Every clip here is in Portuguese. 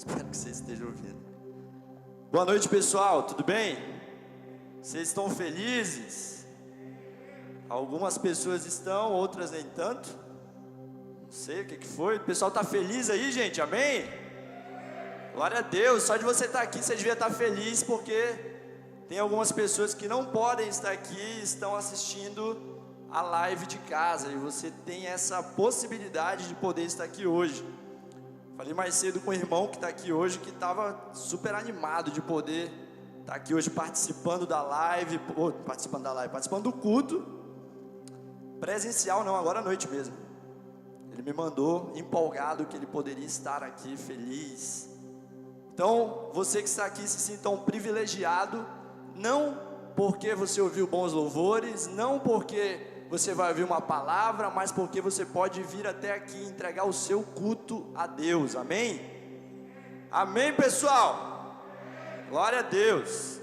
Espero que vocês estejam ouvindo. Boa noite, pessoal, tudo bem? Vocês estão felizes? Algumas pessoas estão, outras nem tanto. Não sei o que foi. O pessoal está feliz aí, gente? Amém? Glória a Deus. Só de você estar aqui, você devia estar feliz, porque tem algumas pessoas que não podem estar aqui e estão assistindo a live de casa, e você tem essa possibilidade de poder estar aqui hoje. Falei mais cedo com o irmão que está aqui hoje, que estava super animado de poder estar aqui hoje participando da live, participando do culto, presencial não, agora à noite mesmo. Ele me mandou empolgado que ele poderia estar aqui, feliz. Então, você que está aqui, se sinta um privilegiado, não porque você ouviu bons louvores, não porque você vai ouvir uma palavra, mas porque você pode vir até aqui e entregar o seu culto a Deus, amém? Amém, pessoal? Glória a Deus.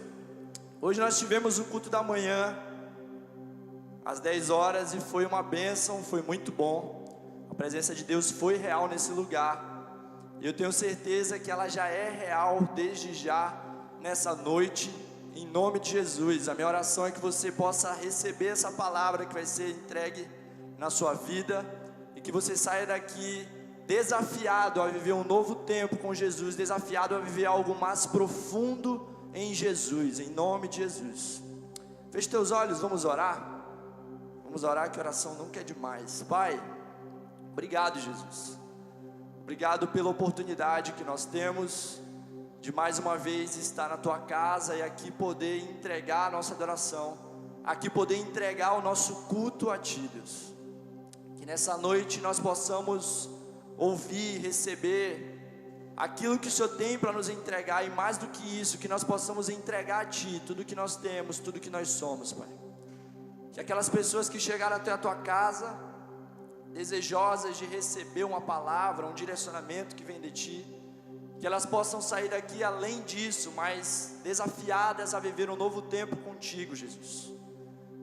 Hoje nós tivemos o culto da manhã, às 10 horas, e foi uma bênção, foi muito bom. A presença de Deus foi real nesse lugar, e eu tenho certeza que ela já é real desde já, nessa noite, em nome de Jesus. A minha oração é que você possa receber essa palavra que vai ser entregue na sua vida, e que você saia daqui desafiado a viver um novo tempo com Jesus, desafiado a viver algo mais profundo em Jesus, em nome de Jesus. Feche teus olhos, vamos orar. Vamos orar, que oração nunca é demais. Pai, obrigado, Jesus. Obrigado pela oportunidade que nós temos de mais uma vez estar na tua casa e aqui poder entregar a nossa adoração, aqui poder entregar o nosso culto a ti, Deus. Que nessa noite nós possamos ouvir, receber aquilo que o Senhor tem para nos entregar, e mais do que isso, que nós possamos entregar a ti tudo que nós temos, tudo que nós somos, Pai. Que aquelas pessoas que chegaram até a tua casa, desejosas de receber uma palavra, um direcionamento que vem de ti, que elas possam sair daqui além disso, mas desafiadas a viver um novo tempo contigo, Jesus.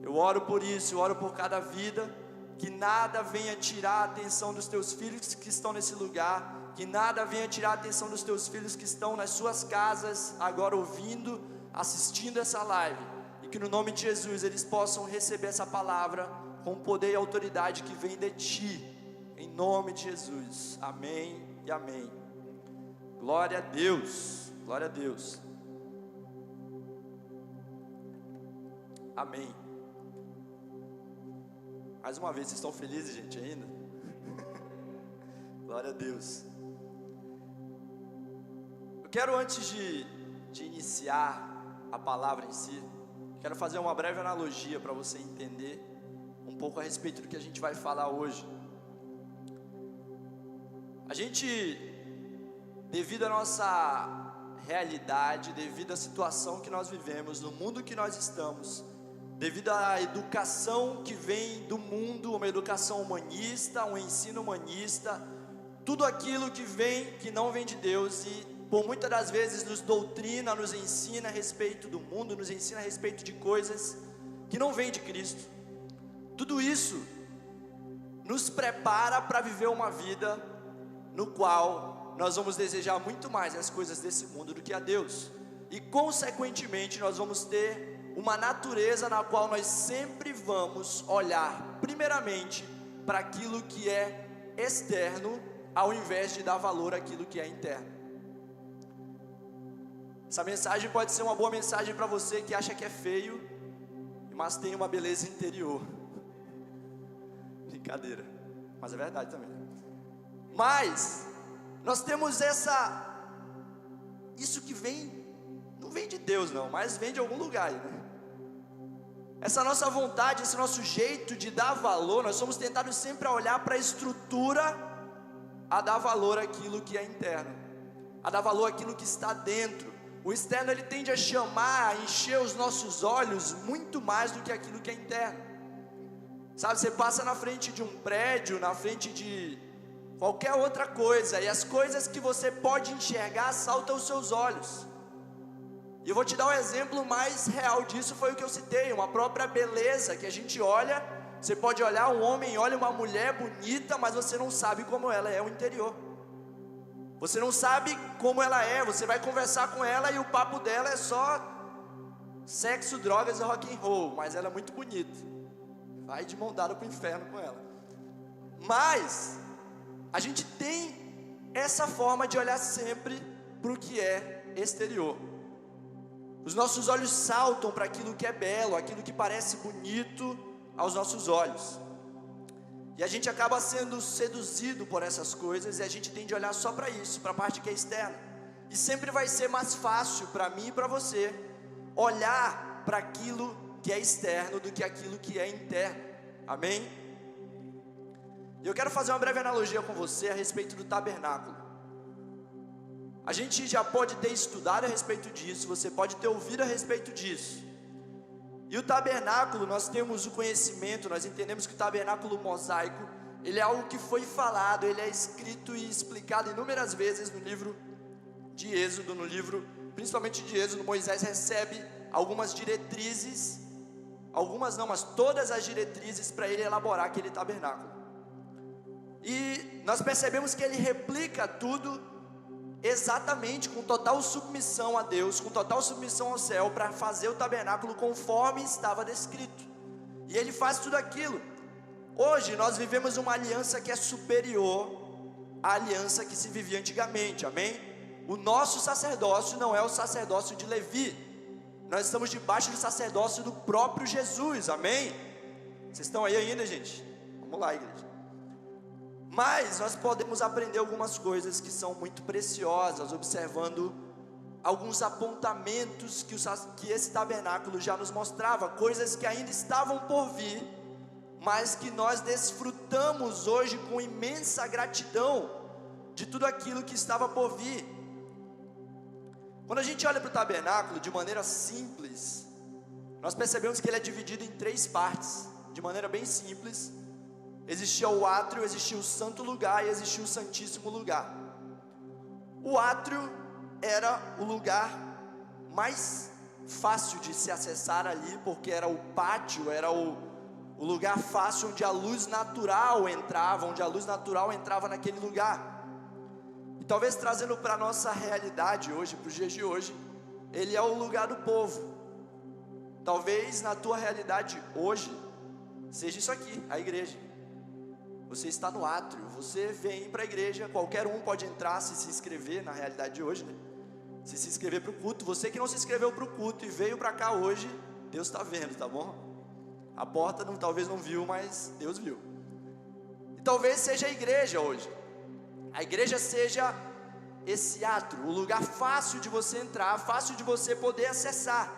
Eu oro por isso, eu oro por cada vida, que nada venha tirar a atenção dos teus filhos que estão nesse lugar, que nada venha tirar a atenção dos teus filhos que estão nas suas casas, agora ouvindo, assistindo essa live, e que no nome de Jesus eles possam receber essa palavra com poder e autoridade que vem de ti, em nome de Jesus, amém e amém. Glória a Deus, glória a Deus. Amém. Mais uma vez, vocês estão felizes, gente, ainda? Glória a Deus. Eu quero, antes de iniciar a palavra em si, quero fazer uma breve analogia para você entender um pouco a respeito do que a gente vai falar hoje. A gente, devido à nossa realidade, devido à situação que nós vivemos, no mundo que nós estamos, devido à educação que vem do mundo, uma educação humanista, um ensino humanista, tudo aquilo que vem, que não vem de Deus, e por muitas das vezes nos doutrina, nos ensina a respeito do mundo, nos ensina a respeito de coisas que não vêm de Cristo. Tudo isso nos prepara para viver uma vida no qual nós vamos desejar muito mais as coisas desse mundo do que a Deus, e consequentemente nós vamos ter uma natureza na qual nós sempre vamos olhar primeiramente para aquilo que é externo, ao invés de dar valor àquilo que é interno. Essa mensagem pode ser uma boa mensagem para você que acha que é feio, mas tem uma beleza interior. Brincadeira, mas é verdade também. Mas nós temos isso que vem, não vem de Deus não, mas vem de algum lugar, né? Essa nossa vontade, esse nosso jeito de dar valor, nós somos tentados sempre a olhar para a estrutura, a dar valor àquilo que é interno, a dar valor àquilo que está dentro. O externo, ele tende a chamar, a encher os nossos olhos muito mais do que aquilo que é interno. Sabe, você passa na frente de um prédio, na frente de qualquer outra coisa, e as coisas que você pode enxergar saltam aos seus olhos. E eu vou te dar um exemplo mais real disso, foi o que eu citei, uma própria beleza que a gente olha. Você pode olhar um homem, olha uma mulher bonita, mas você não sabe como ela é o interior. Você não sabe como ela é, você vai conversar com ela e o papo dela é só sexo, drogas e rock and roll, mas ela é muito bonita. Vai de mão dada pro inferno com ela. Mas a gente tem essa forma de olhar sempre para o que é exterior. Os nossos olhos saltam para aquilo que é belo, aquilo que parece bonito aos nossos olhos. E a gente acaba sendo seduzido por essas coisas, e a gente tende a olhar só para isso, para a parte que é externa. E sempre vai ser mais fácil para mim e para você olhar para aquilo que é externo do que aquilo que é interno. Amém? E eu quero fazer uma breve analogia com você a respeito do tabernáculo. A gente já pode ter estudado a respeito disso, você pode ter ouvido a respeito disso. E o tabernáculo, nós temos o conhecimento, nós entendemos que o tabernáculo mosaico, ele é algo que foi falado, ele é escrito e explicado inúmeras vezes no livro de Êxodo, principalmente de Êxodo. Moisés recebe algumas diretrizes, algumas não, mas todas as diretrizes para ele elaborar aquele tabernáculo. E nós percebemos que ele replica tudo exatamente com total submissão a Deus, com total submissão ao céu, para fazer o tabernáculo conforme estava descrito. E ele faz tudo aquilo. Hoje nós vivemos uma aliança que é superior à aliança que se vivia antigamente, amém? O nosso sacerdócio não é o sacerdócio de Levi, nós estamos debaixo do sacerdócio do próprio Jesus, amém? Vocês estão aí ainda, gente? Vamos lá, igreja. Mas nós podemos aprender algumas coisas que são muito preciosas, observando alguns apontamentos que esse tabernáculo já nos mostrava, coisas que ainda estavam por vir, mas que nós desfrutamos hoje com imensa gratidão de tudo aquilo que estava por vir. Quando a gente olha para o tabernáculo de maneira simples, nós percebemos que ele é dividido em 3 partes, de maneira bem simples. Existia o átrio, existia o santo lugar e existia o santíssimo lugar. O átrio era o lugar mais fácil de se acessar ali, porque era o pátio, era o lugar fácil onde a luz natural entrava, naquele lugar. E talvez trazendo para a nossa realidade hoje, para os dias de hoje, ele é o lugar do povo. Talvez na tua realidade hoje, seja isso aqui, a igreja. Você está no átrio, você vem para a igreja, qualquer um pode entrar, se inscrever, na realidade de hoje, né? Se inscrever para o culto. Você que não se inscreveu para o culto e veio para cá hoje, Deus está vendo, tá bom? A porta talvez não viu, mas Deus viu. E talvez seja a igreja hoje. A igreja seja esse átrio, o lugar fácil de você entrar, fácil de você poder acessar.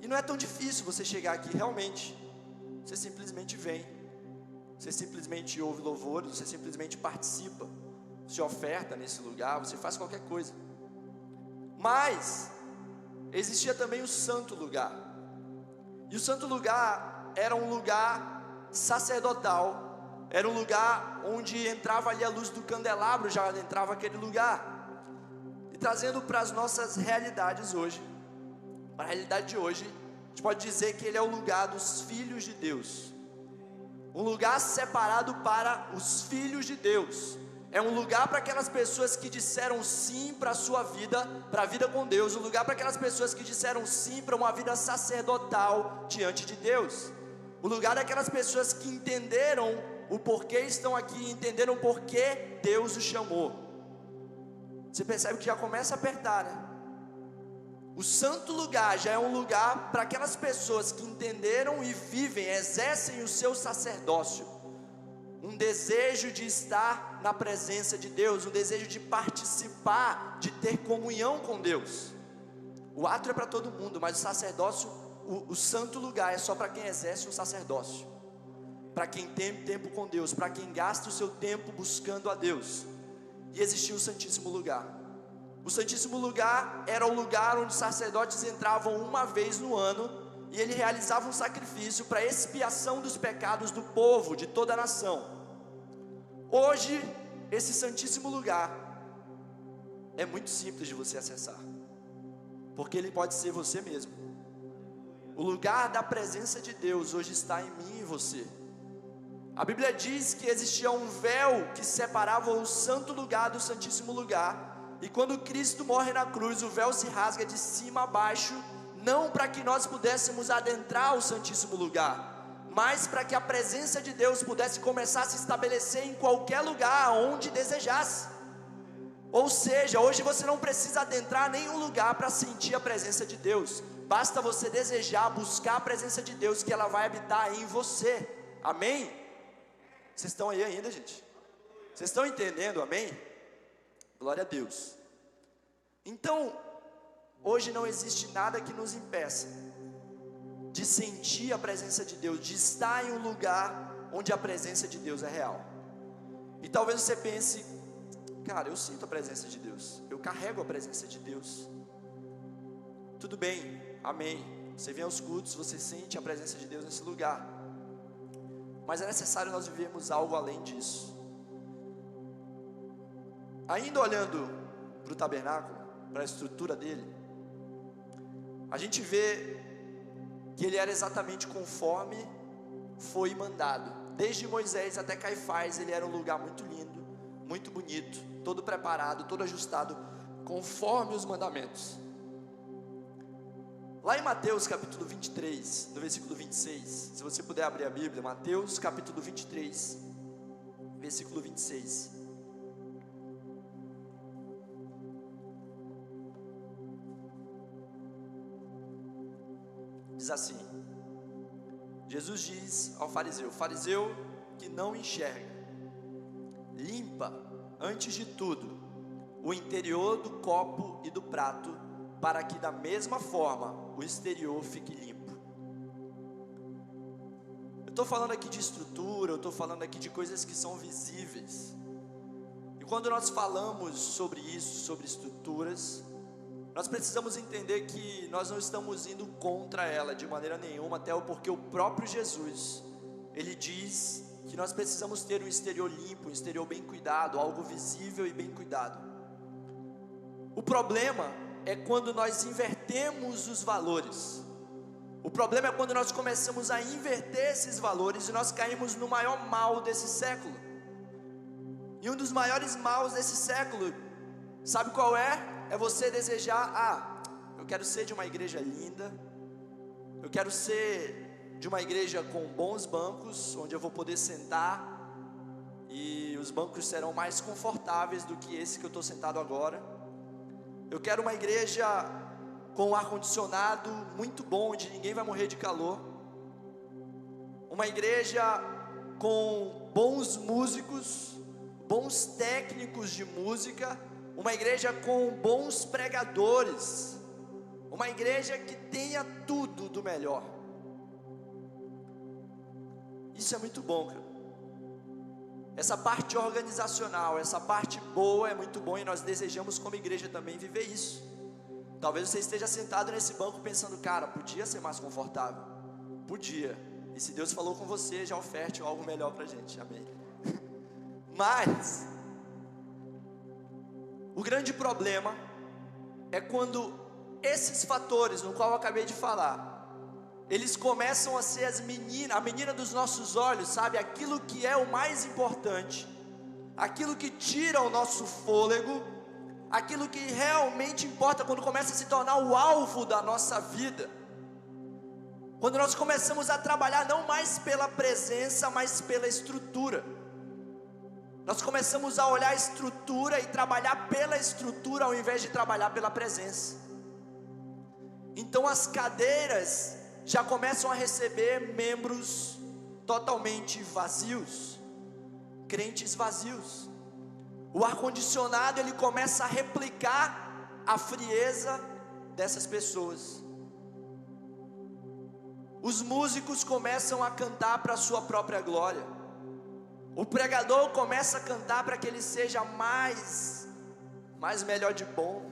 E não é tão difícil você chegar aqui, realmente. Você simplesmente vem. Você simplesmente ouve louvores, você simplesmente participa, você oferta nesse lugar, você faz qualquer coisa. Mas existia também o santo lugar. E o santo lugar era um lugar sacerdotal, era um lugar onde entrava ali a luz do candelabro, já entrava aquele lugar. E trazendo para as nossas realidades hoje, para a realidade de hoje, a gente pode dizer que ele é o lugar dos filhos de Deus. Um lugar separado para os filhos de Deus. É um lugar para aquelas pessoas que disseram sim para a sua vida, para a vida com Deus. Um lugar para aquelas pessoas que disseram sim para uma vida sacerdotal diante de Deus. O lugar daquelas pessoas que entenderam o porquê estão aqui, entenderam o porquê Deus os chamou. Você percebe que já começa a apertar, né? O santo lugar já é um lugar para aquelas pessoas que entenderam e vivem, exercem o seu sacerdócio. Um desejo de estar na presença de Deus, um desejo de participar, de ter comunhão com Deus. O átrio é para todo mundo, mas o sacerdócio, o santo lugar é só para quem exerce o sacerdócio. Para quem tem tempo com Deus, para quem gasta o seu tempo buscando a Deus. E existia o santíssimo lugar. O santíssimo lugar era o lugar onde os sacerdotes entravam uma vez no ano e ele realizava um sacrifício para expiação dos pecados do povo, de toda a nação. Hoje, esse santíssimo lugar é muito simples de você acessar, porque ele pode ser você mesmo. O lugar da presença de Deus hoje está em mim e você. A Bíblia diz que existia um véu que separava o santo lugar do santíssimo lugar, e quando Cristo morre na cruz, o véu se rasga de cima a baixo, não para que nós pudéssemos adentrar o santíssimo lugar, mas para que a presença de Deus pudesse começar a se estabelecer em qualquer lugar onde desejasse. Ou seja, hoje você não precisa adentrar nenhum lugar para sentir a presença de Deus, basta você desejar, buscar a presença de Deus, que ela vai habitar em você. Amém? Vocês estão aí ainda, gente? Vocês estão entendendo, amém? Glória a Deus. Então, hoje não existe nada que nos impeça de sentir a presença de Deus, de estar em um lugar onde a presença de Deus é real. E talvez você pense, cara, eu sinto a presença de Deus, eu carrego a presença de Deus. Tudo bem, amém. Você vem aos cultos, você sente a presença de Deus nesse lugar. Mas é necessário nós vivermos algo além disso. Ainda olhando para o tabernáculo, para a estrutura dele, a gente vê que ele era exatamente conforme foi mandado. Desde Moisés até Caifás, ele era um lugar muito lindo, muito bonito, todo preparado, todo ajustado, conforme os mandamentos. Lá em Mateus capítulo 23, no versículo 26, se você puder abrir a Bíblia, Mateus capítulo 23, versículo 26. Diz assim: Jesus diz ao fariseu: fariseu que não enxerga, limpa antes de tudo o interior do copo e do prato, para que da mesma forma o exterior fique limpo. Eu estou falando aqui de estrutura, eu estou falando aqui de coisas que são visíveis. E quando nós falamos sobre isso, sobre estruturas, nós precisamos entender que nós não estamos indo contra ela de maneira nenhuma, até porque o próprio Jesus, ele diz que nós precisamos ter um exterior limpo, um exterior bem cuidado, algo visível e bem cuidado. O problema é quando nós invertemos os valores. O problema é quando nós começamos a inverter esses valores e nós caímos no maior mal desse século. E um dos maiores maus desse século, sabe qual é? É você desejar, eu quero ser de uma igreja linda, eu quero ser de uma igreja com bons bancos, onde eu vou poder sentar, e os bancos serão mais confortáveis do que esse que eu estou sentado agora. Eu quero uma igreja com um ar-condicionado muito bom, onde ninguém vai morrer de calor. Uma igreja com bons músicos, bons técnicos de música. Uma igreja com bons pregadores. Uma igreja que tenha tudo do melhor. Isso é muito bom, cara. Essa parte organizacional, essa parte boa é muito bom, e nós desejamos como igreja também viver isso. Talvez você esteja sentado nesse banco pensando, cara, podia ser mais confortável. Podia. E se Deus falou com você, já oferte algo melhor pra gente, amém. Mas o grande problema é quando esses fatores, no qual eu acabei de falar, eles começam a ser a menina dos nossos olhos, sabe? Aquilo que é o mais importante, aquilo que tira o nosso fôlego, aquilo que realmente importa, quando começa a se tornar o alvo da nossa vida. Quando nós começamos a trabalhar não mais pela presença, mas pela estrutura. Nós começamos a olhar a estrutura e trabalhar pela estrutura, ao invés de trabalhar pela presença. Então as cadeiras já começam a receber membros totalmente vazios, crentes vazios. O ar-condicionado, ele começa a replicar a frieza dessas pessoas. Os músicos começam a cantar para a sua própria glória. O pregador começa a cantar para que ele seja mais melhor de bom,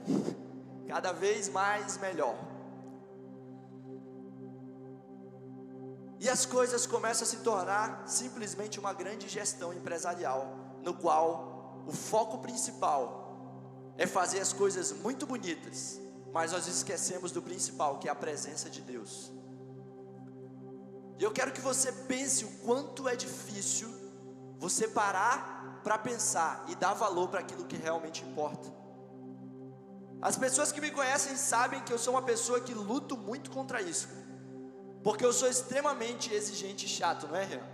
cada vez mais melhor. E as coisas começam a se tornar simplesmente uma grande gestão empresarial, no qual o foco principal é fazer as coisas muito bonitas, mas nós esquecemos do principal, que é a presença de Deus. E eu quero que você pense o quanto é difícil você parar para pensar e dar valor para aquilo que realmente importa. As pessoas que me conhecem sabem que eu sou uma pessoa que luto muito contra isso, porque eu sou extremamente exigente e chato, não é, Rian?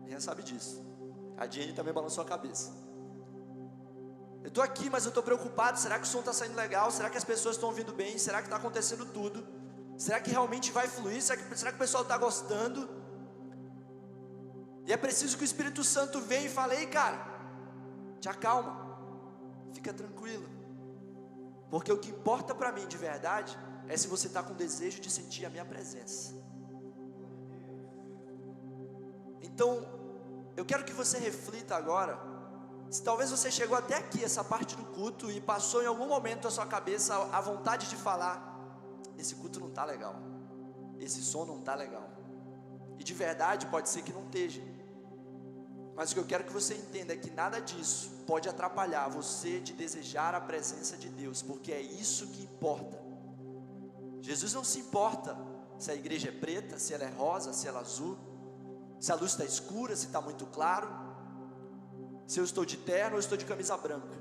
Rian sabe disso. A Jenny também balançou a cabeça. Eu estou aqui, mas eu estou preocupado. Será que o som está saindo legal? Será que as pessoas estão ouvindo bem? Será que está acontecendo tudo? Será que realmente vai fluir? Será que o pessoal está gostando? E é preciso que o Espírito Santo venha e fale: ei, cara, te acalma, fica tranquilo, porque o que importa para mim de verdade é se você está com desejo de sentir a minha presença. Então, eu quero que você reflita agora, se talvez você chegou até aqui, essa parte do culto, e passou em algum momento a sua cabeça a vontade de falar: esse culto não está legal, esse som não está legal, e de verdade pode ser que não esteja, mas o que eu quero que você entenda é que nada disso pode atrapalhar você de desejar a presença de Deus, porque é isso que importa. Jesus não se importa se a igreja é preta, se ela é rosa, se ela é azul, se a luz está escura, se está muito claro, se eu estou de terno ou estou de camisa branca,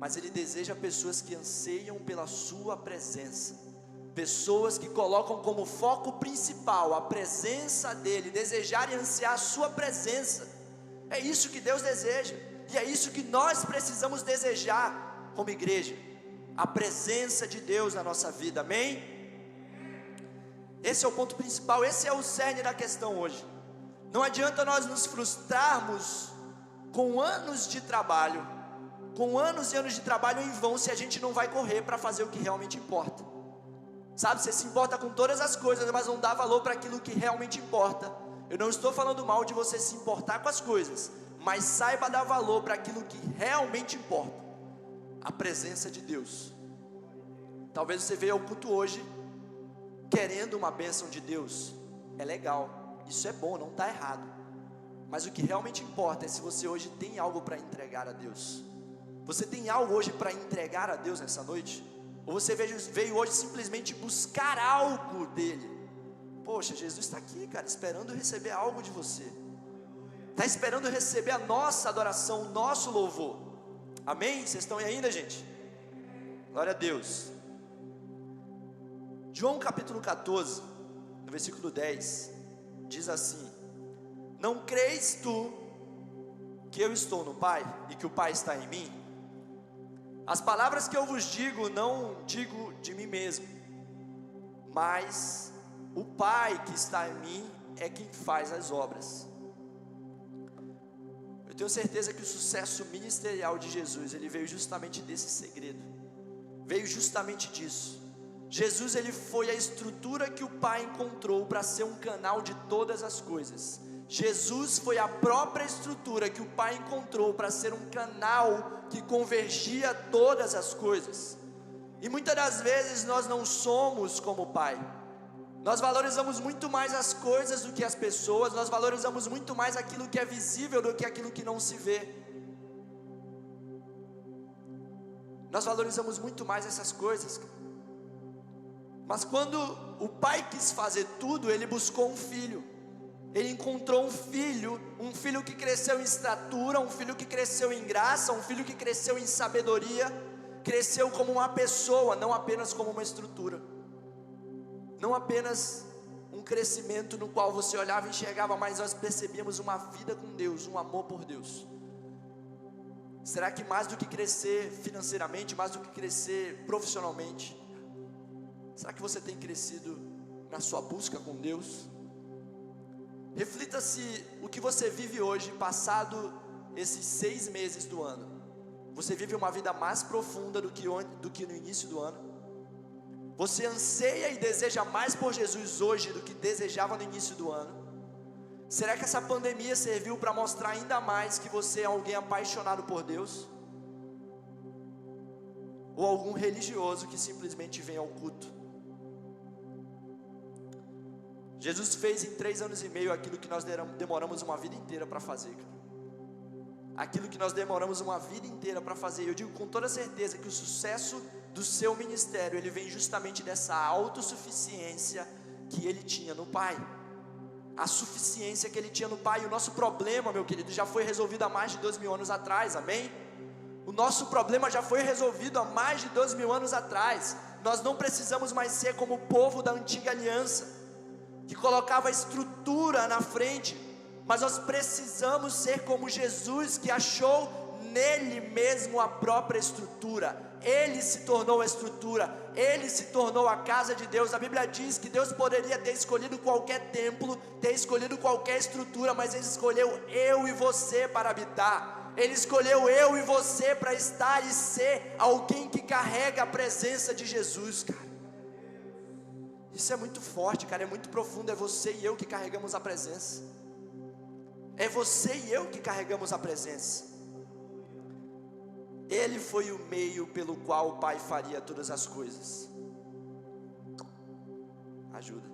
mas Ele deseja pessoas que anseiam pela sua presença, pessoas que colocam como foco principal a presença dEle, desejar e ansiar a sua presença. É isso que Deus deseja, e é isso que nós precisamos desejar como igreja, a presença de Deus na nossa vida, amém? Esse é o ponto principal, esse é o cerne da questão hoje. Não adianta nós nos frustrarmos com anos de trabalho, com anos e anos de trabalho em vão, se a gente não vai correr para fazer o que realmente importa. Sabe, você se importa com todas as coisas, mas não dá valor para aquilo que realmente importa. Eu não estou falando mal de você se importar com as coisas, mas saiba dar valor para aquilo que realmente importa, a presença de Deus. Talvez você veja ao culto hoje querendo uma bênção de Deus, é legal, isso é bom, não está errado, mas o que realmente importa é se você hoje tem algo para entregar a Deus. Você tem algo hoje para entregar a Deus nessa noite? Ou você veio hoje simplesmente buscar algo dEle? Poxa, Jesus está aqui, cara, esperando receber algo de você, está esperando receber a nossa adoração, o nosso louvor, amém? Vocês estão aí ainda, gente? Glória a Deus. João capítulo 14, no versículo 10, diz assim: não crês tu que eu estou no Pai e que o Pai está em mim? As palavras que eu vos digo, não digo de mim mesmo, mas o Pai que está em mim é quem faz as obras. Eu tenho certeza que o sucesso ministerial de Jesus, ele veio justamente desse segredo, veio justamente disso. Jesus, ele foi a estrutura que o Pai encontrou para ser um canal de todas as coisas. Jesus foi a própria estrutura que o Pai encontrou para ser um canal que convergia todas as coisas. E muitas das vezes nós não somos como o Pai. Nós valorizamos muito mais as coisas do que as pessoas. Nós valorizamos muito mais aquilo que é visível do que aquilo que não se vê. Nós valorizamos muito mais essas coisas. Mas quando o Pai quis fazer tudo, Ele buscou um filho. Ele encontrou um filho que cresceu em estatura, um filho que cresceu em graça, um filho que cresceu em sabedoria, cresceu como uma pessoa, não apenas como uma estrutura, não apenas um crescimento no qual você olhava e enxergava, mas nós percebíamos uma vida com Deus, um amor por Deus. Será que mais do que crescer financeiramente, mais do que crescer profissionalmente, será que você tem crescido na sua busca com Deus? Reflita se o que você vive hoje, passado esses 6 meses do ano, você vive uma vida mais profunda do que no início do ano? Você anseia e deseja mais por Jesus hoje do que desejava no início do ano? Será que essa pandemia serviu para mostrar ainda mais que você é alguém apaixonado por Deus? Ou algum religioso que simplesmente vem ao culto? Jesus fez em 3 anos e meio aquilo que nós demoramos uma vida inteira para fazer, cara. Aquilo que nós demoramos uma vida inteira para fazer. Eu digo com toda certeza que o sucesso do seu ministério, ele vem justamente dessa autossuficiência que ele tinha no Pai. a suficiência que ele tinha no Pai. E o nosso problema, meu querido, já foi resolvido há mais de 2000 anos atrás, amém? O nosso problema já foi resolvido há mais de 2000 anos atrás. Nós não precisamos mais ser como o povo da antiga aliança, que colocava a estrutura na frente, mas nós precisamos ser como Jesus, que achou nele mesmo a própria estrutura. Ele se tornou a estrutura, ele se tornou a casa de Deus. A Bíblia diz que Deus poderia ter escolhido qualquer templo, ter escolhido qualquer estrutura, mas ele escolheu eu e você para habitar. Ele escolheu eu e você para estar e ser alguém que carrega a presença de Jesus, cara. Isso é muito forte, cara, é muito profundo. É você e eu que carregamos a presença. É você e eu que carregamos a presença. Ele foi o meio pelo qual o Pai faria todas as coisas. Ajuda.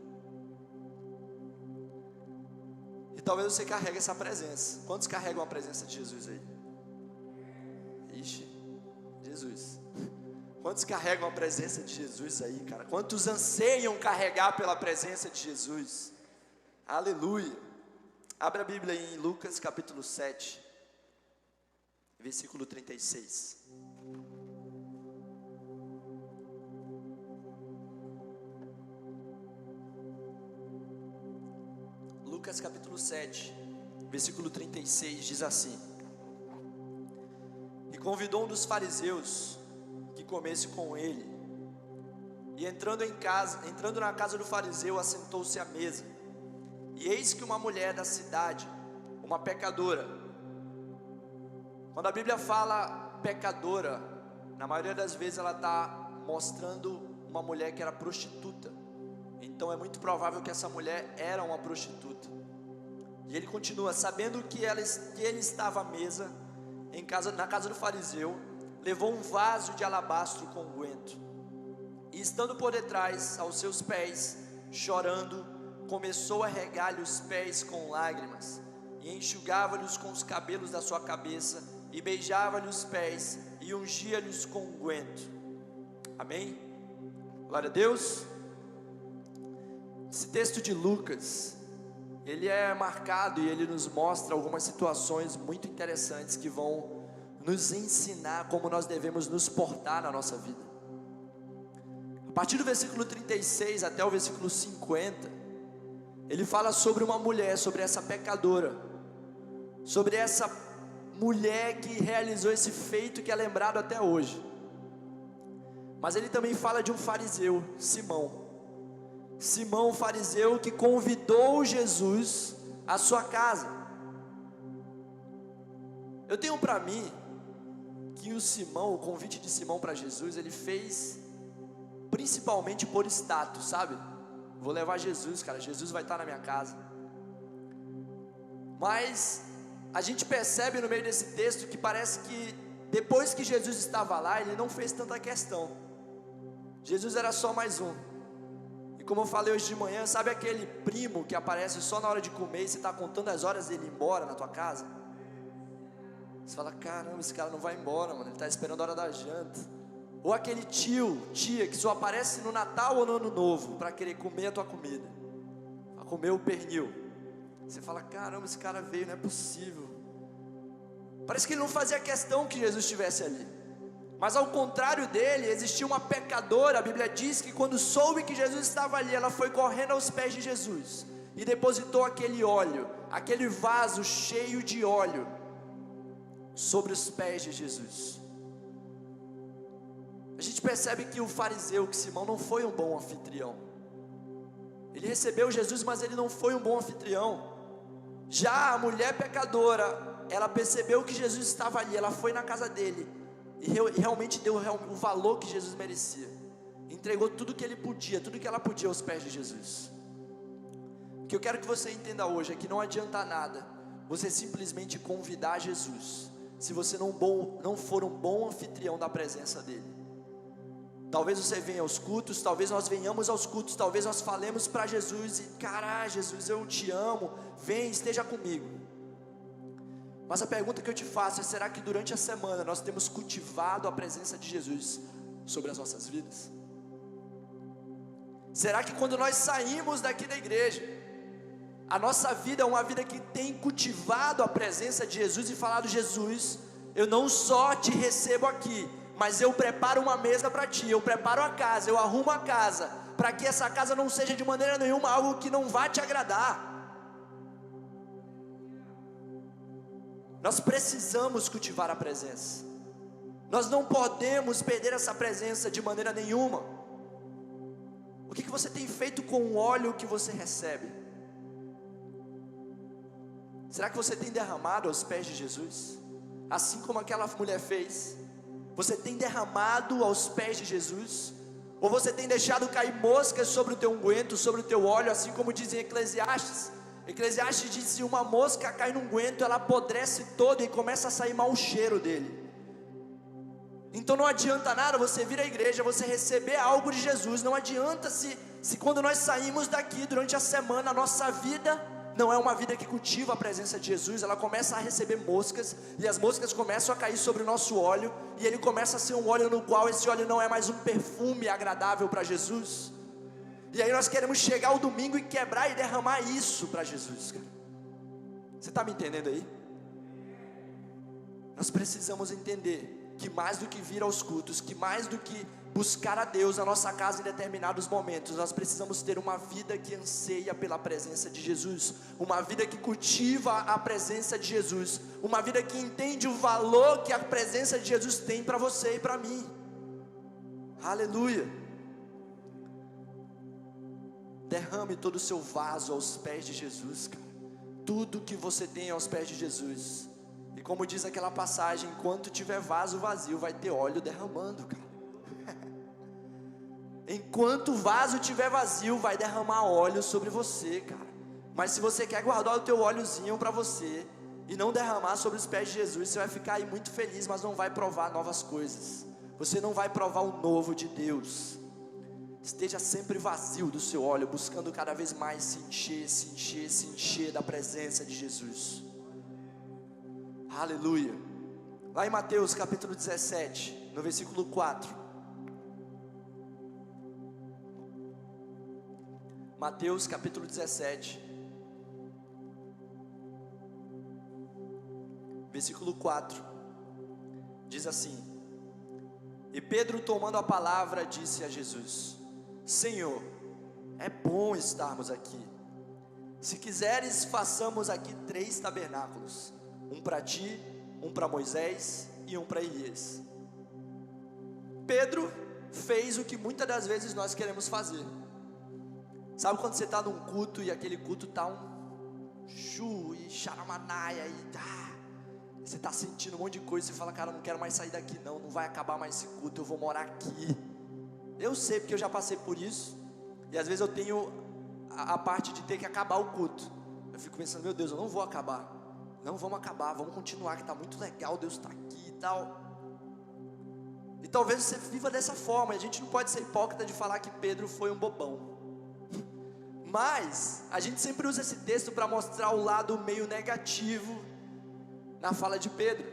E talvez você carregue essa presença. Quantos carregam a presença de Jesus aí? Ixi, Jesus. Quantos carregam a presença de Jesus aí, cara? Quantos anseiam carregar pela presença de Jesus? Aleluia. Abra a Bíblia em Lucas capítulo 7, versículo 36. Lucas capítulo 7, versículo 36 diz assim: E convidou um dos fariseus que comesse com ele, e entrando na casa do fariseu, assentou-se à mesa. E eis que uma mulher da cidade, uma pecadora. Quando a Bíblia fala pecadora, na maioria das vezes ela está mostrando uma mulher que era prostituta. Então é muito provável que essa mulher era uma prostituta. E ele continua: sabendo que ele estava à mesa na casa do fariseu, levou um vaso de alabastro com unguento, e estando por detrás aos seus pés, chorando, começou a regar-lhe os pés com lágrimas, e enxugava-lhes com os cabelos da sua cabeça, e beijava-lhe os pés, e ungia-lhes com unguento. Amém? Glória a Deus. Esse texto de Lucas, ele é marcado e ele nos mostra algumas situações muito interessantes que vão nos ensinar como nós devemos nos portar na nossa vida. A partir do versículo 36 até o versículo 50, ele fala sobre uma mulher, sobre essa pecadora, sobre essa mulher que realizou esse feito que é lembrado até hoje. Mas ele também fala de um fariseu, Simão, o fariseu, que convidou Jesus à sua casa. Eu tenho para mim que o convite de Simão para Jesus, ele fez principalmente por status, sabe? Vou levar Jesus, cara, Jesus vai estar na minha casa. Mas a gente percebe no meio desse texto que parece que depois que Jesus estava lá, ele não fez tanta questão. Jesus era só mais um. E como eu falei hoje de manhã, sabe aquele primo que aparece só na hora de comer e você está contando as horas dele ir embora na tua casa? Você fala: caramba, esse cara não vai embora, mano, ele está esperando a hora da janta. Ou aquele tia que só aparece no Natal ou no Ano Novo para querer comer a tua comida, para comer o pernil. Você fala: caramba, esse cara veio, não é possível. Parece que ele não fazia questão que Jesus estivesse ali. Mas ao contrário dele, existia uma pecadora. A Bíblia diz que quando soube que Jesus estava ali, ela foi correndo aos pés de Jesus e depositou aquele óleo, aquele vaso cheio de óleo, sobre os pés de Jesus. A gente percebe que o fariseu, que Simão, não foi um bom anfitrião. Ele recebeu Jesus, mas ele não foi um bom anfitrião. Já a mulher pecadora, ela percebeu que Jesus estava ali, ela foi na casa dele e realmente deu o valor que Jesus merecia. Entregou tudo que ele podia, tudo que ela podia aos pés de Jesus. O que eu quero que você entenda hoje é que não adianta nada você simplesmente convidar Jesus, se você não for um bom anfitrião da presença dele. Talvez você venha aos cultos, talvez nós venhamos aos cultos, talvez nós falemos para Jesus e: cara, Jesus, eu te amo, vem, esteja comigo. Mas a pergunta que eu te faço é: será que durante a semana nós temos cultivado a presença de Jesus sobre as nossas vidas? Será que quando nós saímos daqui da igreja, a nossa vida é uma vida que tem cultivado a presença de Jesus e falado: Jesus, eu não só te recebo aqui, mas eu preparo uma mesa para ti, eu preparo a casa, eu arrumo a casa, para que essa casa não seja de maneira nenhuma algo que não vá te agradar. Nós precisamos cultivar a presença, nós não podemos perder essa presença de maneira nenhuma. O que você tem feito com o óleo que você recebe? Será que você tem derramado aos pés de Jesus? Assim como aquela mulher fez, você tem derramado aos pés de Jesus? Ou você tem deixado cair moscas sobre o teu unguento, sobre o teu óleo, assim como diz em Eclesiastes? Eclesiastes diz: se uma mosca cai no unguento, ela apodrece todo e começa a sair mau cheiro dele. Então não adianta nada você vir à igreja, você receber algo de Jesus. Não adianta se quando nós saímos daqui durante a semana, a nossa vida não é uma vida que cultiva a presença de Jesus. Ela começa a receber moscas, e as moscas começam a cair sobre o nosso óleo, e ele começa a ser um óleo no qual esse óleo não é mais um perfume agradável para Jesus. E aí nós queremos chegar ao domingo e quebrar e derramar isso para Jesus, cara. Você está me entendendo aí? Nós precisamos entender que mais do que vir aos cultos, que mais do que buscar a Deus na nossa casa em determinados momentos, nós precisamos ter uma vida que anseia pela presença de Jesus, uma vida que cultiva a presença de Jesus, uma vida que entende o valor que a presença de Jesus tem para você e para mim. Aleluia. Derrame todo o seu vaso aos pés de Jesus, cara. Tudo que você tem aos pés de Jesus. E como diz aquela passagem, enquanto tiver vaso vazio, vai ter óleo derramando, cara. Enquanto o vaso estiver vazio, vai derramar óleo sobre você, cara. Mas se você quer guardar o teu óleozinho para você e não derramar sobre os pés de Jesus, você vai ficar aí muito feliz, mas não vai provar novas coisas. Você não vai provar o novo de Deus. Esteja sempre vazio do seu óleo, buscando cada vez mais se encher, se encher, se encher da presença de Jesus. Aleluia. Lá em Mateus capítulo 17, no versículo 4. Mateus capítulo 17, versículo 4, diz assim: e Pedro, tomando a palavra, disse a Jesus: Senhor, é bom estarmos aqui. Se quiseres, façamos aqui 3 tabernáculos, um para ti, um para Moisés e um para Elias. Pedro fez o que muitas das vezes nós queremos fazer. Sabe quando você está num culto e aquele culto está um chu e charamanaia e você está sentindo um monte de coisa, você fala: cara, eu não quero mais sair daqui não vai acabar mais esse culto, eu vou morar aqui. Eu sei, porque eu já passei por isso, e às vezes eu tenho a parte de ter que acabar o culto. Eu fico pensando: meu Deus, eu não vou acabar. Não, vamos acabar, vamos continuar, que está muito legal, Deus está aqui e tal. E talvez você viva dessa forma. A gente não pode ser hipócrita de falar que Pedro foi um bobão. Mas a gente sempre usa esse texto para mostrar o lado meio negativo na fala de Pedro,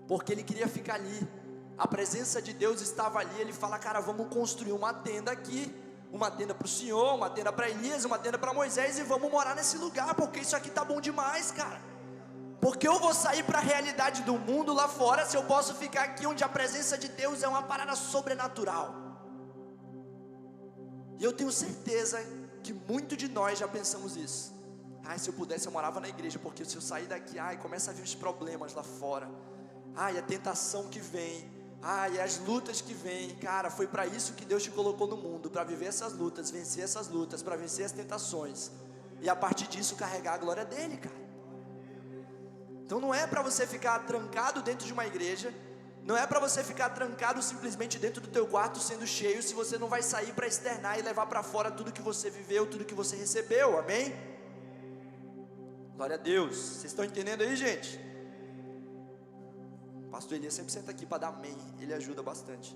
porque ele queria ficar ali. A presença de Deus estava ali. Ele fala: cara, vamos construir uma tenda aqui, uma tenda para o Senhor, uma tenda para Elias, uma tenda para Moisés, e vamos morar nesse lugar, porque isso aqui está bom demais, cara. Porque eu vou sair para a realidade do mundo lá fora, se eu posso ficar aqui onde a presença de Deus é uma parada sobrenatural. E eu tenho certeza que muito de nós já pensamos isso. Se eu pudesse eu morava na igreja, porque se eu sair daqui, começa a vir os problemas lá fora, a tentação que vem, as lutas que vêm. Cara, foi para isso que Deus te colocou no mundo, para viver essas lutas, vencer essas lutas, para vencer as tentações, e a partir disso carregar a glória dele, cara. Então não é para você ficar trancado dentro de uma igreja, não é para você ficar trancado simplesmente dentro do teu quarto sendo cheio, se você não vai sair para externar e levar para fora tudo que você viveu, tudo que você recebeu, amém? Glória a Deus. Vocês estão entendendo aí, gente? O pastor Elias sempre senta aqui para dar amém, ele ajuda bastante.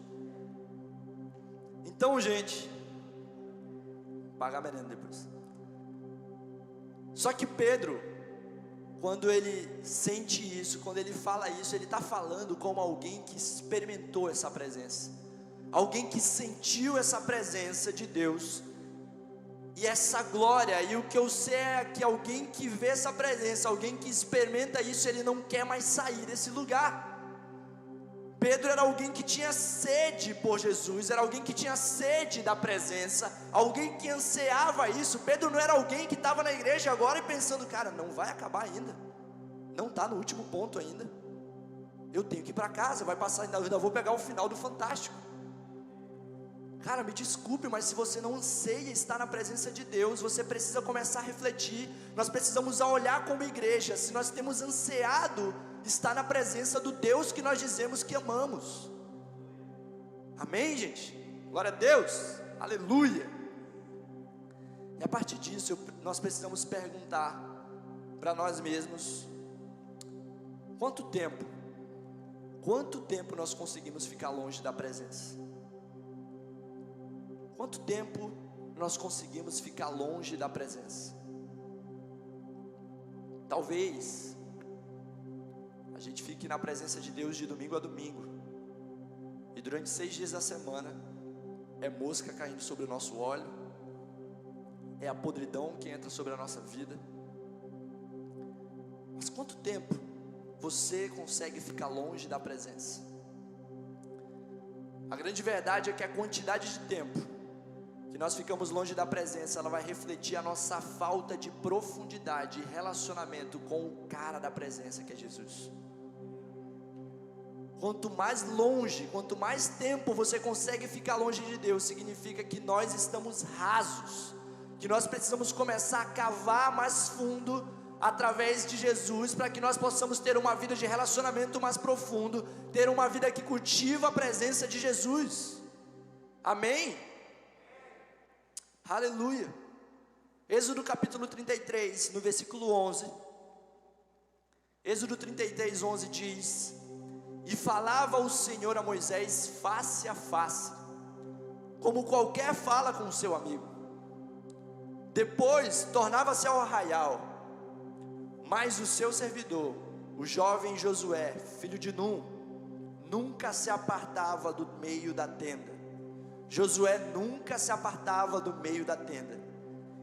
Então, gente, pagar a merenda depois. Só que Pedro, quando ele sente isso, quando ele fala isso, ele está falando como alguém que experimentou essa presença, alguém que sentiu essa presença de Deus, E essa glória, e o que eu sei é que alguém que vê essa presença, alguém que experimenta isso, ele não quer mais sair desse lugar. Pedro era alguém que tinha sede por Jesus, era alguém que tinha sede da presença, alguém que ansiava isso. Pedro não era alguém que estava na igreja agora e pensando, cara, não vai acabar ainda, não está no último ponto ainda, eu tenho que ir para casa, vai passar, ainda vou pegar o final do Fantástico. Cara, me desculpe, mas se você não anseia estar na presença de Deus, você precisa começar a refletir. Nós precisamos olhar como igreja, se nós temos ansiado estar na presença do Deus que nós dizemos que amamos. Amém, gente? Glória a Deus, aleluia. E a partir disso, nós precisamos perguntar para nós mesmos: quanto tempo nós conseguimos ficar longe da presença? Quanto tempo nós conseguimos ficar longe da presença? Talvez a gente fique na presença de Deus de domingo a domingo, e durante 6 dias da semana é mosca caindo sobre o nosso óleo, é a podridão que entra sobre a nossa vida. Mas quanto tempo você consegue ficar longe da presença? A grande verdade é que a quantidade de tempo que nós ficamos longe da presença, ela vai refletir a nossa falta de profundidade e relacionamento com o cara da presença, que é Jesus. Quanto mais longe, quanto mais tempo você consegue ficar longe de Deus, significa que nós estamos rasos, que nós precisamos começar a cavar mais fundo através de Jesus, para que nós possamos ter uma vida de relacionamento mais profundo, ter uma vida que cultiva a presença de Jesus. Amém? Aleluia. Êxodo capítulo 33, no versículo 11. Êxodo 33, 11 diz: e falava o Senhor a Moisés face a face, como qualquer fala com o seu amigo. Depois tornava-se ao arraial, mas o seu servidor, o jovem Josué, filho de Num, nunca se apartava do meio da tenda. Josué nunca se apartava do meio da tenda.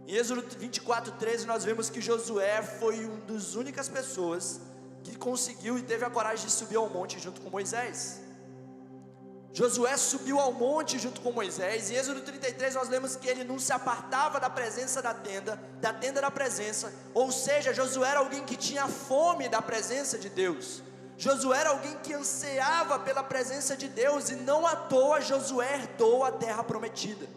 Em Êxodo 24, 13, nós vemos que Josué foi uma das únicas pessoas que conseguiu e teve a coragem de subir ao monte junto com Moisés. Josué subiu ao monte junto com Moisés. Em Êxodo 33 nós lemos que ele não se apartava da presença da tenda da presença. Ou seja, Josué era alguém que tinha fome da presença de Deus. Josué era alguém que ansiava pela presença de Deus, e não à toa Josué herdou a terra prometida.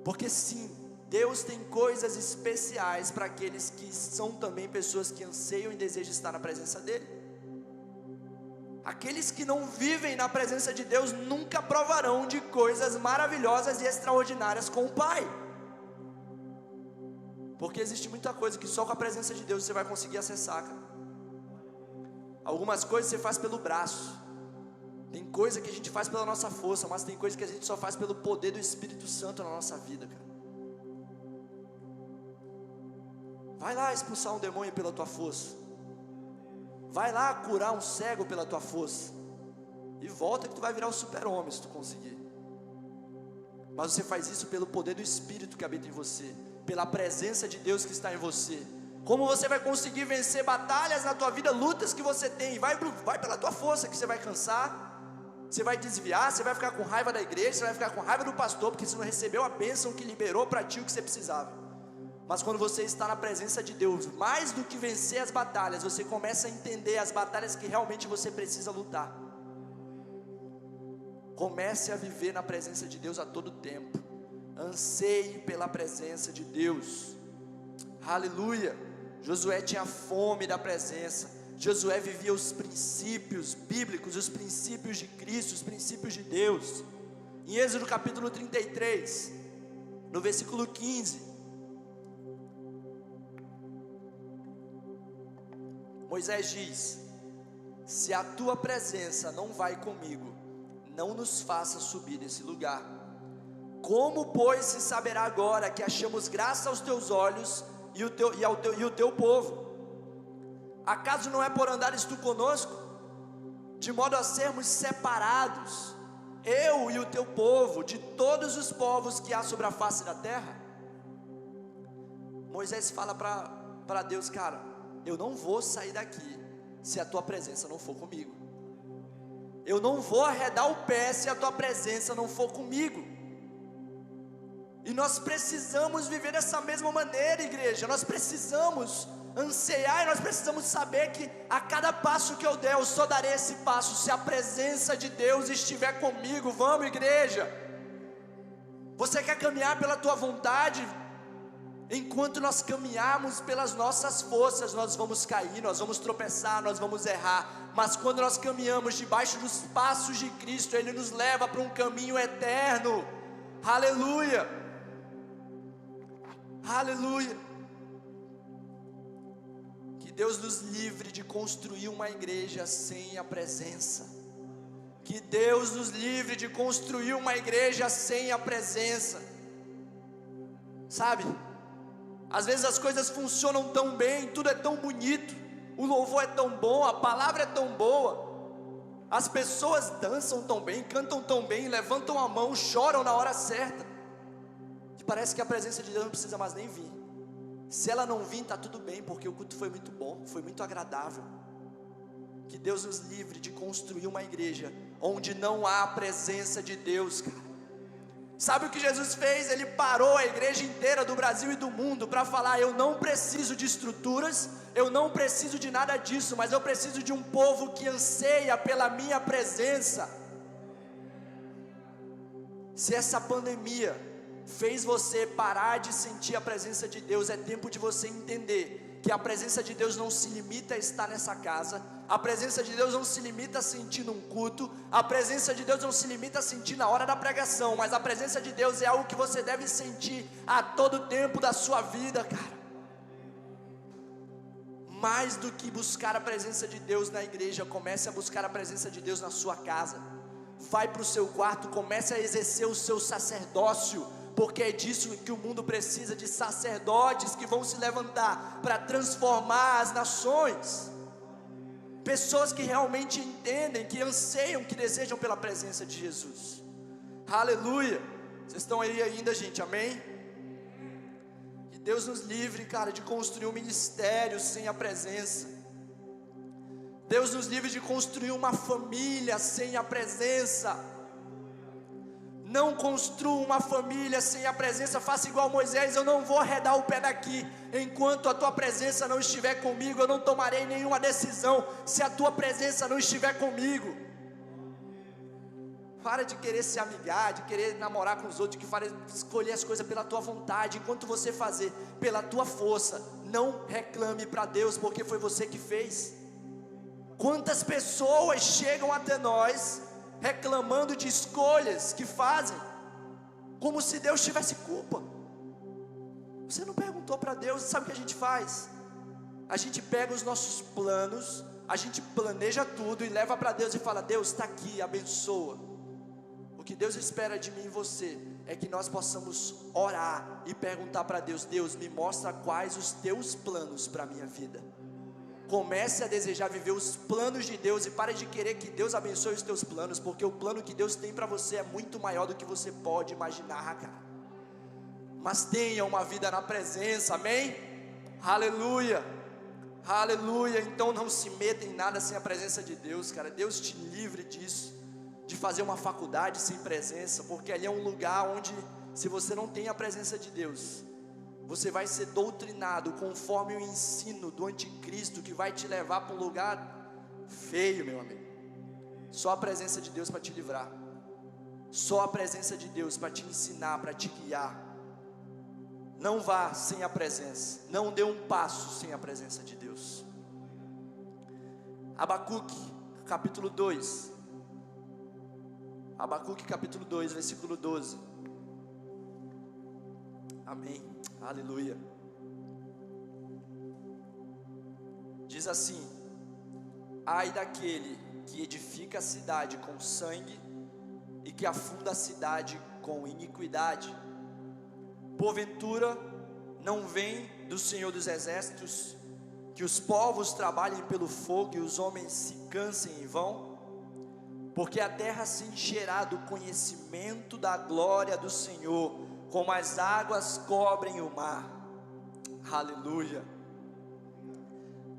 Porque sim, Deus tem coisas especiais para aqueles que são também pessoas que anseiam e desejam estar na presença dEle. Aqueles que não vivem na presença de Deus nunca provarão de coisas maravilhosas e extraordinárias com o Pai. Porque existe muita coisa que só com a presença de Deus você vai conseguir acessar, cara. Algumas coisas você faz pelo braço, tem coisa que a gente faz pela nossa força, mas tem coisa que a gente só faz pelo poder do Espírito Santo na nossa vida, cara. Vai lá expulsar um demônio pela tua força, vai lá curar um cego pela tua força, e volta que tu vai virar um super-homem se tu conseguir. Mas você faz isso pelo poder do Espírito que habita em você, pela presença de Deus que está em você. Como você vai conseguir vencer batalhas na tua vida, lutas que você tem? Vai pela tua força, que você vai cansar, você vai desviar, você vai ficar com raiva da igreja, você vai ficar com raiva do pastor, porque você não recebeu a bênção que liberou para ti o que você precisava. Mas quando você está na presença de Deus, mais do que vencer as batalhas, você começa a entender as batalhas que realmente você precisa lutar. Comece a viver na presença de Deus a todo tempo, anseie pela presença de Deus. Aleluia. Josué tinha fome da presença. Josué vivia os princípios bíblicos, os princípios de Cristo, os princípios de Deus. Em Êxodo capítulo 33, no versículo 15, Moisés diz: se a tua presença não vai comigo, não nos faça subir desse lugar. Como, pois, se saberá agora que achamos graça aos teus olhos e o teu povo? Acaso não é por andares tu conosco, de modo a sermos separados, eu e o teu povo, de todos os povos que há sobre a face da terra. Moisés fala para Deus: cara, eu não vou sair daqui se a tua presença não for comigo. Eu não vou arredar o pé se a tua presença não for comigo. E nós precisamos viver dessa mesma maneira, igreja. Nós precisamos ansiar e nós precisamos saber que a cada passo que eu der, eu só darei esse passo se a presença de Deus estiver comigo. Vamos, igreja. Você quer caminhar pela tua vontade? Enquanto nós caminharmos pelas nossas forças, nós vamos cair, nós vamos tropeçar, nós vamos errar. Mas quando nós caminhamos debaixo dos passos de Cristo, Ele nos leva para um caminho eterno. Aleluia, aleluia. Que Deus nos livre de construir uma igreja sem a presença. Que Deus nos livre de construir uma igreja sem a presença. Sabe, às vezes as coisas funcionam tão bem, tudo é tão bonito, o louvor é tão bom, a palavra é tão boa, as pessoas dançam tão bem, cantam tão bem, levantam a mão, choram na hora certa, que parece que a presença de Deus não precisa mais nem vir. Se ela não vir, está tudo bem, porque o culto foi muito bom, foi muito agradável. Que Deus nos livre de construir uma igreja onde não há a presença de Deus, cara. Sabe o que Jesus fez? Ele parou a igreja inteira do Brasil e do mundo para falar: eu não preciso de estruturas, eu não preciso de nada disso, mas eu preciso de um povo que anseia pela minha presença. Se essa pandemia fez você parar de sentir a presença de Deus, é tempo de você entender que a presença de Deus não se limita a estar nessa casa, a presença de Deus não se limita a sentir num culto, a presença de Deus não se limita a sentir na hora da pregação, mas a presença de Deus é algo que você deve sentir a todo tempo da sua vida, cara. Mais do que buscar a presença de Deus na igreja, comece a buscar a presença de Deus na sua casa. Vai para o seu quarto, comece a exercer o seu sacerdócio, porque é disso que o mundo precisa, de sacerdotes que vão se levantar para transformar as nações. Pessoas que realmente entendem, que anseiam, que desejam pela presença de Jesus. Aleluia. Vocês estão aí ainda, gente? Amém? Que Deus nos livre, cara, de construir um ministério sem a presença. Deus nos livre de construir uma família sem a presença. Não construa uma família sem a presença. Faça igual Moisés: eu não vou arredar o pé daqui enquanto a tua presença não estiver comigo. Eu não tomarei nenhuma decisão se a tua presença não estiver comigo. Para de querer se amigar, de querer namorar com os outros, de escolher as coisas pela tua vontade. Enquanto você fazer pela tua força, não reclame para Deus, porque foi você que fez. Quantas pessoas chegam até nós reclamando de escolhas que fazem, como se Deus tivesse culpa. Você não perguntou para Deus. Sabe o que a gente faz? A gente pega os nossos planos, a gente planeja tudo e leva para Deus e fala: Deus, está aqui, abençoa. O que Deus espera de mim e você é que nós possamos orar e perguntar para Deus: Deus, me mostra quais os teus planos para a minha vida. Comece a desejar viver os planos de Deus e pare de querer que Deus abençoe os teus planos, porque o plano que Deus tem para você é muito maior do que você pode imaginar, cara. Mas tenha uma vida na presença, amém? Aleluia, aleluia. Então não se meta em nada sem a presença de Deus, cara. Deus te livre disso, de fazer uma faculdade sem presença, porque ali é um lugar onde, se você não tem a presença de Deus, você vai ser doutrinado conforme o ensino do anticristo, que vai te levar para um lugar feio, meu amigo. Só a presença de Deus para te livrar, só a presença de Deus para te ensinar, para te guiar. Não vá sem a presença, não dê um passo sem a presença de Deus. Abacuque, capítulo 2. Abacuque, capítulo 2, versículo 12. Amém, aleluia. Diz assim: ai daquele que edifica a cidade com sangue e que afunda a cidade com iniquidade. Porventura não vem do Senhor dos exércitos que os povos trabalhem pelo fogo e os homens se cansem em vão? porque a terra se encherá do conhecimento da glória do Senhor, como as águas cobrem o mar. Aleluia.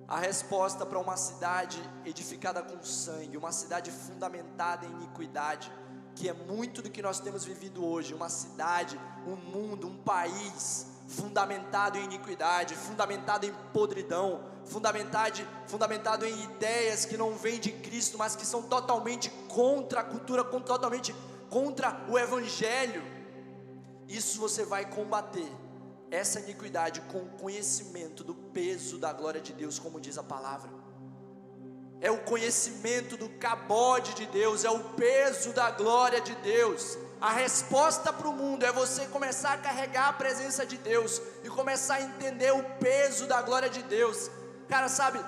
A resposta para uma cidade edificada com sangue, uma cidade fundamentada em iniquidade, que é muito do que nós temos vivido hoje, uma cidade, um mundo, um país fundamentado em iniquidade, fundamentado em podridão, fundamentado em ideias que não vêm de Cristo, mas que são totalmente contra a cultura, totalmente contra o Evangelho. Isso você vai combater, essa iniquidade, com o conhecimento do peso da glória de Deus, como diz a palavra. É o conhecimento do cabode de Deus, é o peso da glória de Deus. A resposta para o mundo é você começar a carregar a presença de Deus e começar a entender o peso da glória de Deus. Cara, sabe,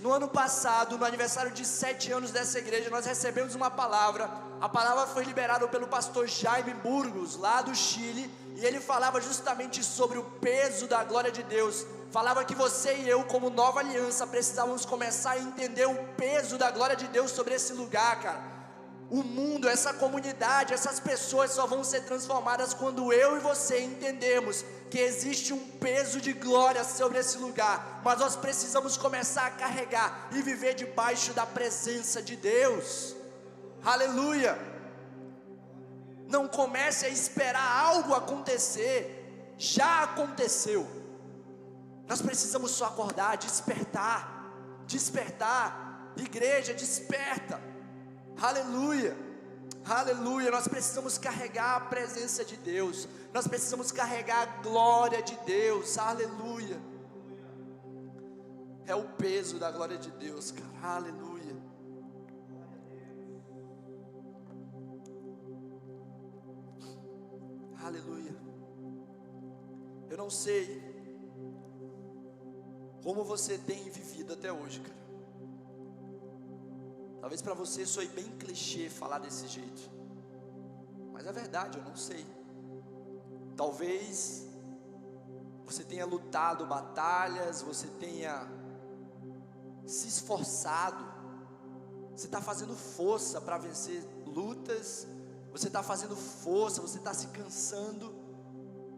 no ano passado, no aniversário de 7 anos dessa igreja, nós recebemos uma palavra. A palavra foi liberada pelo pastor Jaime Burgos, lá do Chile, e ele falava justamente sobre o peso da glória de Deus. Falava que você e eu, como nova aliança, precisávamos começar a entender o peso da glória de Deus sobre esse lugar, cara. O mundo, essa comunidade, essas pessoas só vão ser transformadas quando eu e você entendemos que existe um peso de glória sobre esse lugar, mas nós precisamos começar a carregar e viver debaixo da presença de Deus. Aleluia. Não comece a esperar algo acontecer, já aconteceu. Nós precisamos só acordar, despertar. Igreja, desperta. Aleluia, aleluia. Nós precisamos carregar a presença de Deus, nós precisamos carregar a glória de Deus. Aleluia. É o peso da glória de Deus, cara. Aleluia. Aleluia. Eu não sei como você tem vivido até hoje, cara. Talvez para você soe bem clichê falar desse jeito, mas é verdade, eu não sei. Talvez você tenha lutado batalhas, você tenha se esforçado, você está fazendo força para vencer lutas, você está fazendo força, você está se cansando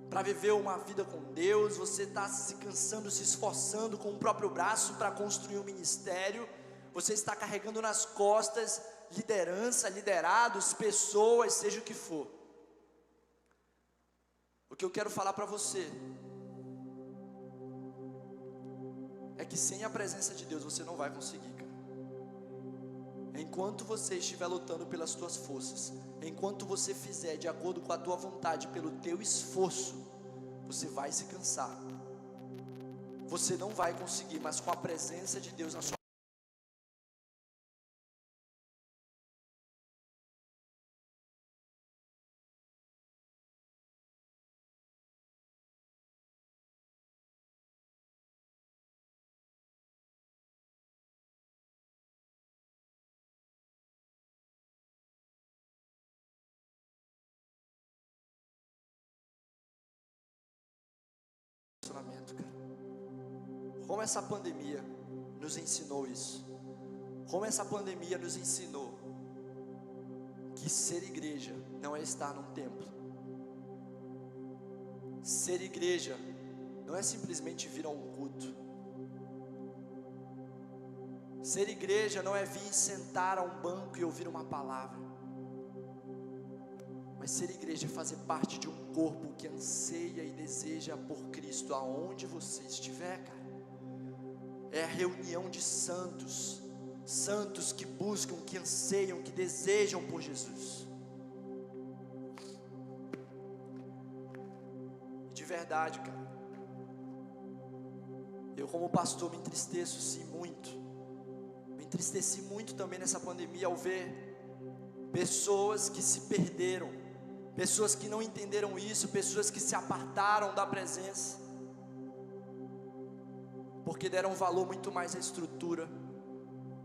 para viver uma vida com Deus, você está se cansando, se esforçando com o próprio braço para construir um ministério. Você está carregando nas costas liderança, liderados, pessoas, seja o que for. O que eu quero falar para você é que sem a presença de Deus você não vai conseguir, cara. Enquanto você estiver lutando pelas suas forças, enquanto você fizer de acordo com a tua vontade, pelo teu esforço, você vai se cansar. Você não vai conseguir, mas com a presença de Deus na sua relacionamento, cara. Como essa pandemia nos ensinou isso. Como essa pandemia nos ensinou que ser igreja não é estar num templo. Ser igreja não é simplesmente vir a um culto. Ser igreja não é vir sentar a um banco e ouvir uma palavra. Mas ser igreja é fazer parte de um corpo que anseia e deseja por Cristo aonde você estiver, cara. É a reunião de santos, santos que buscam, que anseiam, que desejam por Jesus. De verdade, cara, eu como pastor me entristeço sim muito. Me entristeci muito também nessa pandemia ao ver pessoas que se perderam, pessoas que não entenderam isso, pessoas que se apartaram da presença, porque deram um valor muito mais à estrutura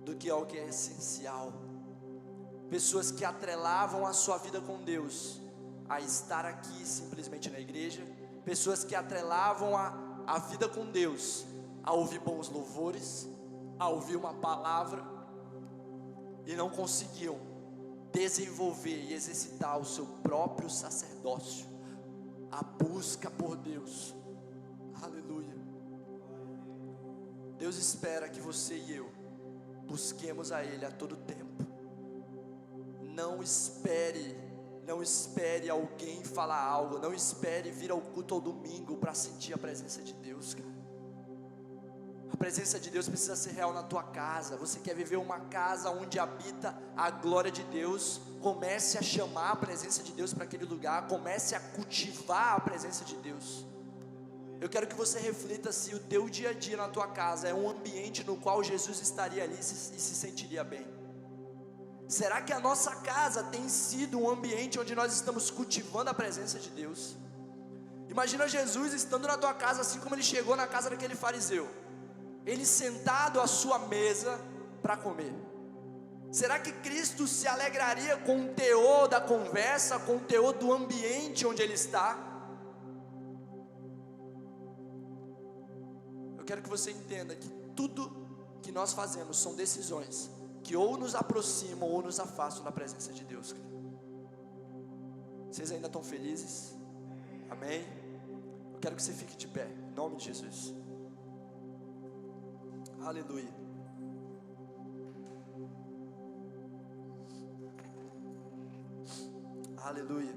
do que ao que é essencial. Pessoas que atrelavam a sua vida com Deus a estar aqui simplesmente na igreja, pessoas que atrelavam a vida com Deus a ouvir bons louvores, a ouvir uma palavra, e não conseguiam desenvolver e exercitar o seu próprio sacerdócio, a busca por Deus. Aleluia. Deus espera que você e eu busquemos a Ele a todo tempo. Não espere alguém falar algo, não espere vir ao culto ao domingo para sentir a presença de Deus, cara. A presença de Deus precisa ser real na tua casa. Você quer viver uma casa onde habita a glória de Deus? Comece a chamar a presença de Deus para aquele lugar, comece a cultivar a presença de Deus. Eu quero que você reflita se o teu dia a dia na tua casa é um ambiente no qual Jesus estaria ali e se sentiria bem. Será que a nossa casa tem sido um ambiente onde nós estamos cultivando a presença de Deus? Imagina Jesus estando na tua casa assim como ele chegou na casa daquele fariseu. Ele sentado à sua mesa para comer. Será que Cristo se alegraria com o teor da conversa, com o teor do ambiente onde ele está? Eu quero que você entenda que tudo que nós fazemos são decisões que ou nos aproximam ou nos afastam da presença de Deus. Vocês ainda estão felizes? Amém? Eu quero que você fique de pé, em nome de Jesus. Aleluia. Aleluia.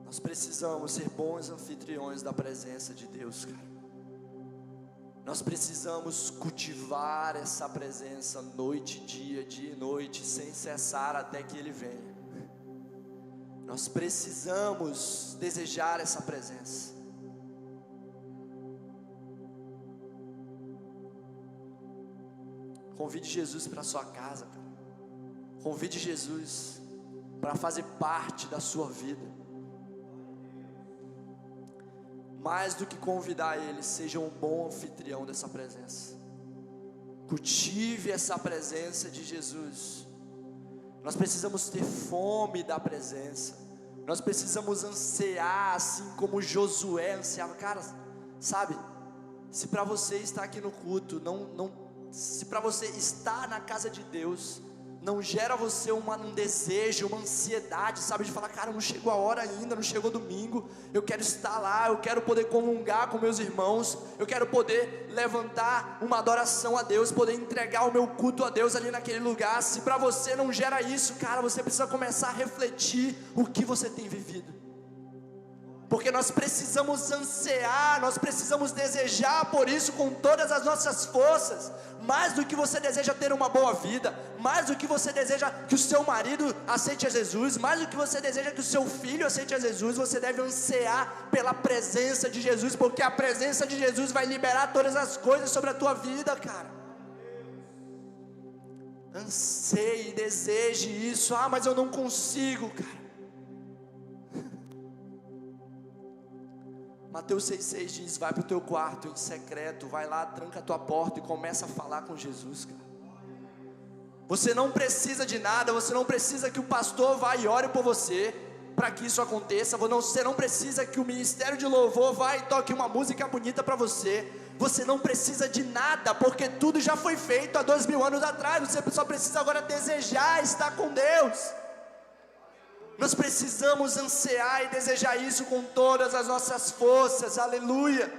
Nós precisamos ser bons anfitriões da presença de Deus, cara. Nós precisamos cultivar essa presença noite, dia e noite, sem cessar até que Ele venha. Nós precisamos desejar essa presença. Convide Jesus para a sua casa, cara. Convide Jesus para fazer parte da sua vida. Mais do que convidar Ele, seja um bom anfitrião dessa presença. Cultive essa presença de Jesus. Nós precisamos ter fome da presença. Nós precisamos ansiar, assim como Josué ansiava. Cara, sabe, se para você estar aqui no culto, se para você estar na casa de Deus, não gera você um desejo, uma ansiedade, sabe, de falar, cara, não chegou a hora ainda, não chegou domingo, eu quero estar lá, eu quero poder comungar com meus irmãos, eu quero poder levantar uma adoração a Deus, poder entregar o meu culto a Deus ali naquele lugar. Se para você não gera isso, cara, você precisa começar a refletir o que você tem vivido. Porque nós precisamos ansiar, nós precisamos desejar por isso com todas as nossas forças. Mais do que você deseja ter uma boa vida, mais do que você deseja que o seu marido aceite a Jesus, mais do que você deseja que o seu filho aceite a Jesus, você deve ansiar pela presença de Jesus, porque a presença de Jesus vai liberar todas as coisas sobre a tua vida, cara. Anseie, deseje isso. Ah, mas eu não consigo, cara. Mateus 6,6 diz, vai para o teu quarto em secreto, vai lá, tranca a tua porta e começa a falar com Jesus, cara. Você não precisa de nada, você não precisa que o pastor vá e ore por você, para que isso aconteça. Você não precisa que o ministério de louvor vá e toque uma música bonita para você. Você não precisa de nada, porque tudo já foi feito há 2000 anos atrás. Você só precisa agora desejar estar com Deus. Nós precisamos ansiar e desejar isso com todas as nossas forças, aleluia.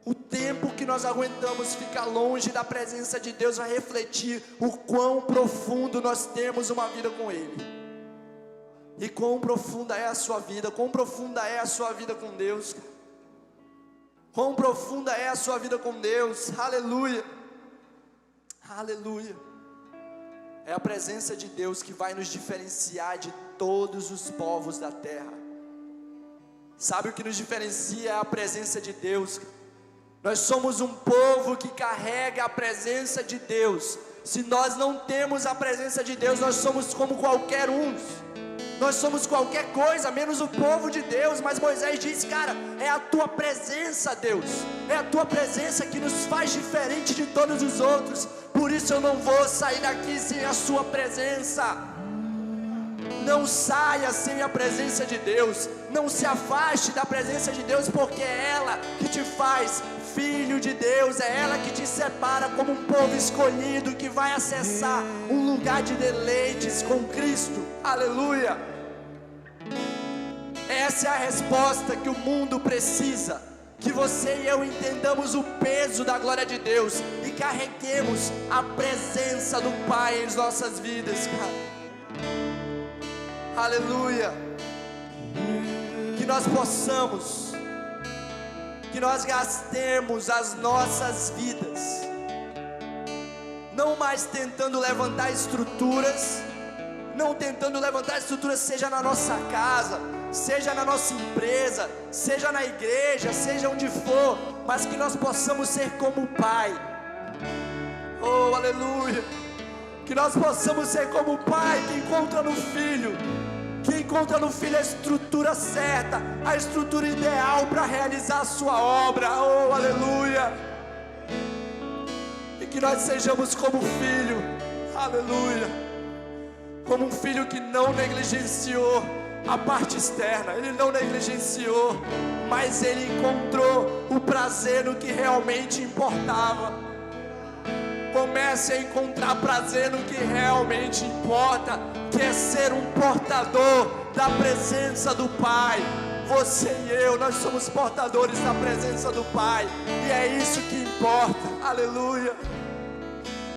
O tempo que nós aguentamos ficar longe da presença de Deus vai refletir o quão profundo nós temos uma vida com Ele. E quão profunda é a sua vida, quão profunda é a sua vida com Deus. Quão profunda é a sua vida com Deus, aleluia. Aleluia. É a presença de Deus que vai nos diferenciar de todos os povos da terra. Sabe o que nos diferencia? É a presença de Deus. Nós somos um povo que carrega a presença de Deus. Se nós não temos a presença de Deus, nós somos como qualquer uns. Nós somos qualquer coisa, menos o povo de Deus. Mas Moisés diz, cara, é a tua presença, Deus. É a tua presença que nos faz diferente de todos os outros. Por isso eu não vou sair daqui sem a sua presença. Não saia sem a presença de Deus. Não se afaste da presença de Deus, porque é ela que te faz filho de Deus, é ela que te separa como um povo escolhido que vai acessar um lugar de deleites com Cristo. Aleluia! Essa é a resposta que o mundo precisa, que você e eu entendamos o peso da glória de Deus e carreguemos a presença do Pai em nossas vidas, cara. Aleluia! Que nós possamos, que nós gastemos as nossas vidas, não mais tentando levantar estruturas, seja na nossa casa, seja na nossa empresa, seja na igreja, seja onde for, mas que nós possamos ser como o Pai. Oh, aleluia! Que nós possamos ser como o Pai que encontra no Filho, a estrutura certa, a estrutura ideal para realizar a sua obra. Oh, aleluia! E que nós sejamos como o Filho, aleluia, como um filho que não negligenciou a parte externa, ele não negligenciou, mas ele encontrou o prazer no que realmente importava. Comece a encontrar prazer no que realmente importa, que é ser um portador da presença do Pai. Você e eu, nós somos portadores da presença do Pai, e é isso que importa. Aleluia!